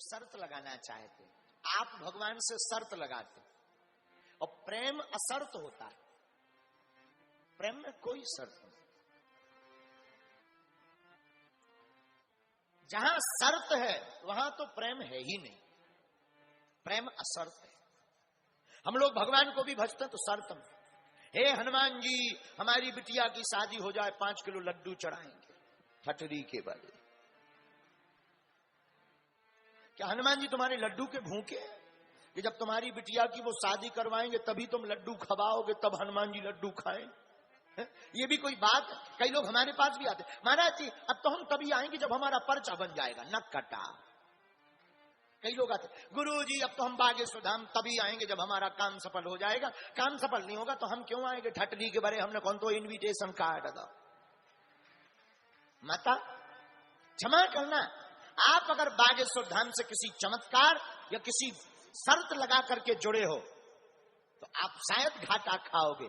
शर्त लगाना चाहते, आप भगवान से शर्त लगाते, और प्रेम अशर्त होता है। प्रेम में कोई शर्त नहीं। जहां शर्त है वहां तो प्रेम है ही नहीं, प्रेम अशर्त है। हम लोग भगवान को भी भजते तो शर्त में, हे हनुमान जी हमारी बिटिया की शादी हो जाए, 5 किलो लड्डू चढ़ाएंगे ठटरी के बदले। क्या हनुमान जी तुम्हारे लड्डू के भूखे हैं कि जब तुम्हारी बिटिया की वो शादी करवाएंगे तभी तुम लड्डू खवाओगे, तब हनुमान जी लड्डू खाएं? ये भी कोई बात है? कई लोग हमारे पास भी आते, महाराज जी अब तो हम तभी आएंगे जब हमारा पर्चा बन जाएगा। न कटा। कई लोग आते, गुरु जी अब तो हम बागेश्वर धाम तभी आएंगे जब हमारा काम सफल हो जाएगा। काम सफल नहीं होगा तो हम क्यों आएंगे ठटरी के बरे, हमने कौन तो इन्विटेशन कार्ड दो। माता क्षमा करना, आप अगर बागेश्वर धाम से किसी चमत्कार या किसी शर्त लगा करके जुड़े हो तो आप शायद घाटा खाओगे।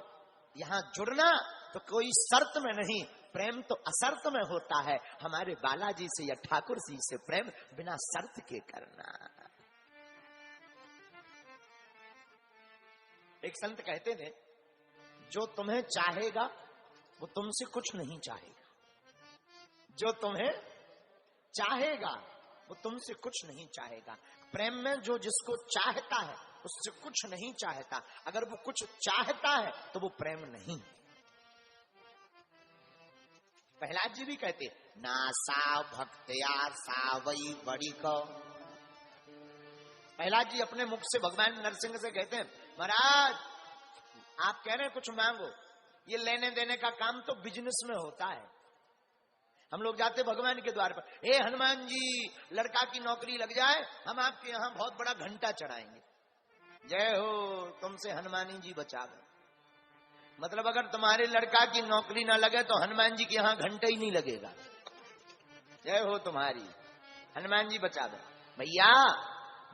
यहां जुड़ना तो कोई शर्त में नहीं, प्रेम तो अशर्त में होता है। हमारे बालाजी से या ठाकुर जी से प्रेम बिना शर्त के करना। एक संत कहते थे, जो तुम्हें चाहेगा वो तुमसे कुछ नहीं चाहेगा, जो तुम्हें चाहेगा वो तुमसे कुछ नहीं चाहेगा। प्रेम में जो जिसको चाहता है उससे कुछ नहीं चाहता। अगर वो कुछ चाहता है तो वो प्रेम नहीं। प्रहलाद जी भी कहते, ना सा भक्तया सा वही बड़ी को। प्रहलाद जी अपने मुख से भगवान नरसिंह से कहते हैं, महाराज आप कह रहे हैं कुछ मांगो, ये लेने देने का काम तो बिजनेस में होता है। हम लोग जाते भगवान के द्वार पर, हे हनुमान जी लड़का की नौकरी लग जाए, हम आपके यहाँ बहुत बड़ा घंटा चढ़ाएंगे। जय हो तुमसे हनुमानी जी बचा गए। मतलब अगर तुम्हारे लड़का की नौकरी ना लगे तो हनुमान जी के यहाँ घंटा ही नहीं लगेगा। जय हो तुम्हारी, हनुमान जी बचा गए। भैया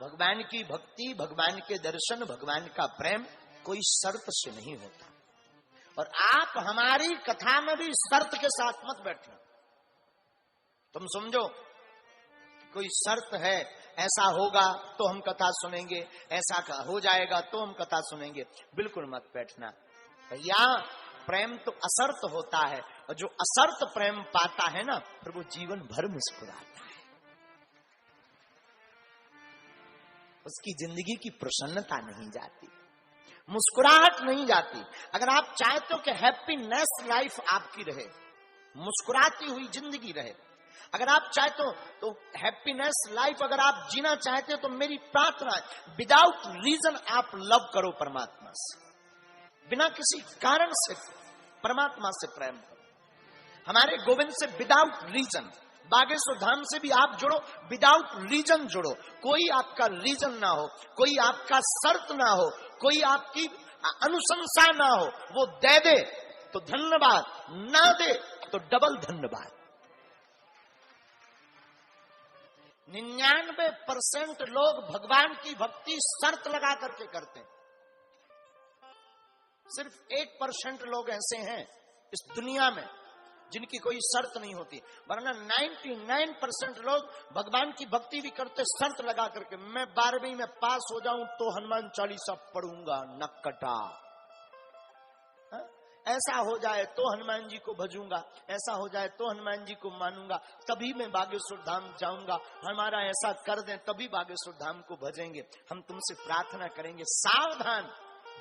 भगवान की भक्ति, भगवान के दर्शन, भगवान का प्रेम कोई शर्त से नहीं होता। और आप हमारी कथा में भी शर्त के साथ मत बैठना। तुम समझो कोई शर्त है, ऐसा होगा तो हम कथा सुनेंगे, ऐसा हो जाएगा तो हम कथा सुनेंगे, बिल्कुल मत बैठना। भैया प्रेम तो अशर्त होता है, और जो अशर्त प्रेम पाता है ना फिर वो जीवन भर मुस्कुराता है, उसकी जिंदगी की प्रसन्नता नहीं जाती, मुस्कुराहट नहीं जाती। अगर आप चाहते हो कि हैप्पीनेस लाइफ आपकी रहे, मुस्कुराती हुई जिंदगी रहे, अगर आप चाहते हो तो हैप्पीनेस लाइफ अगर आप जीना चाहते हो तो मेरी प्रार्थना है, विदाउट रीजन आप लव करो परमात्मा से, बिना किसी कारण से परमात्मा से प्रेम करो। हमारे गोविंद से विदाउट रीजन, बागेश्वर धाम से भी आप जुड़ो, विदाउट रीजन जुड़ो। कोई आपका रीजन ना हो, कोई आपका शर्त ना हो, कोई आपकी अनुशंसा ना हो, वो दे दे तो धन्यवाद, ना दे तो डबल धन्यवाद। 99% लोग भगवान की भक्ति शर्त लगा करके करते हैं। सिर्फ 1% लोग ऐसे हैं इस दुनिया में जिनकी कोई शर्त नहीं होती, वरना 99% लोग भगवान की भक्ति भी करते शर्त लगा करके। मैं 12वीं में पास हो जाऊं तो हनुमान चालीसा पढ़ूंगा, नक्कटा। ऐसा हो जाए तो हनुमान जी को भजूंगा, ऐसा हो जाए तो हनुमान जी को मानूंगा, तभी मैं बागेश्वर धाम जाऊंगा। हमारा ऐसा कर दें तभी बागेश्वर धाम को भजेंगे। हम तुमसे प्रार्थना करेंगे, सावधान,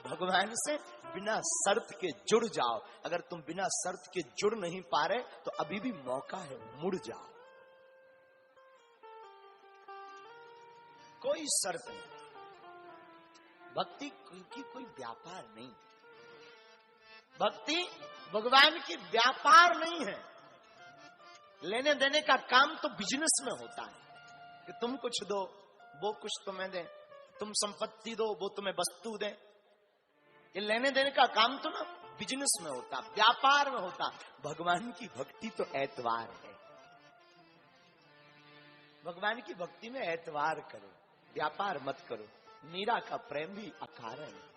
भगवान से बिना शर्त के जुड़ जाओ। अगर तुम बिना शर्त के जुड़ नहीं पा रहे तो अभी भी मौका है, मुड़ जाओ। कोई शर्त नहीं, भक्ति की कोई व्यापार नहीं। भक्ति भगवान की व्यापार नहीं है। लेने देने का काम तो बिजनेस में होता है कि तुम कुछ दो वो कुछ तुम्हें दे, तुम संपत्ति दो वो तुम्हें वस्तु दे। ये लेने देने का काम तो ना बिजनेस में होता, व्यापार में होता। भगवान की भक्ति तो एतवार है। भगवान की भक्ति में एतवार करो, व्यापार मत करो। मीरा का प्रेम भी अकारण है।